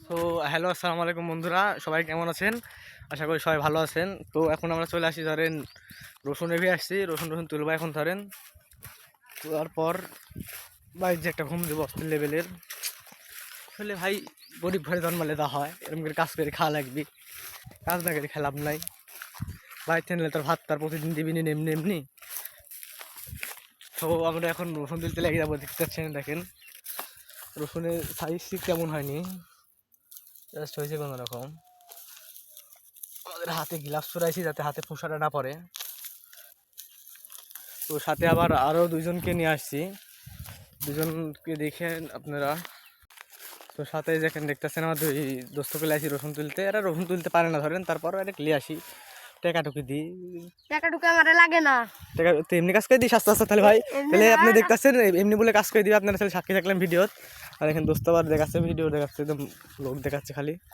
তো হ্যালো, আসসালামু আলাইকুম বন্ধুরা, সবাই কেমন আছেন? আশা করি সবাই ভালো আছেন। তো এখন আমরা চলে আসি, ধরেন রসুন এভি আসছি, রসুন রসুন তুলবো এখন। ধরেন তোলার পর ভাই যে একটা ঘুম দেবো অস্থির লেভেলের। আসলে ভাই গরিব ঘরে জন্মালে তা হয়, এরকম করে কাজ করে খাওয়া লাগবে, কাজ না করে খেলাম নাই ভাই। তেনলে তোর ভাত তার প্রতিদিন দিবি নি এমনি এমনি। তো আমরা এখন রসুন তুলতে লেগে যাবো, দেখতে পাচ্ছেন। দেখেন রসুনের সাইজ ঠিক কেমন হয়নি, জাস্ট হয়েছে কোনো রকম। আমাদের হাতে গ্লাভস পরাইছি যাতে হাতে ফোঁসাটা না পড়ে। তো সাথে আবার আরও দুইজনকে নিয়ে আসছি, দুজনকে দেখেন আপনারা। তো সাথে যেখানে দেখতেছেন আমার দুই দোস্তকে আসি রসুন তুলতে। এরা রসুন তুলতে পারে না ধরেন, তারপর এটা নিয়ে আসি, টেকাটুকি দিই। টাকাটুকু আমার লাগে না, টেকা তো এমনি কাজ করে দিই আস্তে আস্তে। তাহলে ভাই তাহলে আপনি দেখতেছেন এমনি বলে কাজ করে দিবে, আপনারা তাহলে সাক্ষী থাকলেন ভিডিওত। আর এখানে দোস্ত আবার দেখাচ্ছে, ভিডিও দেখাচ্ছে, একদম লোক দেখাচ্ছে খালি।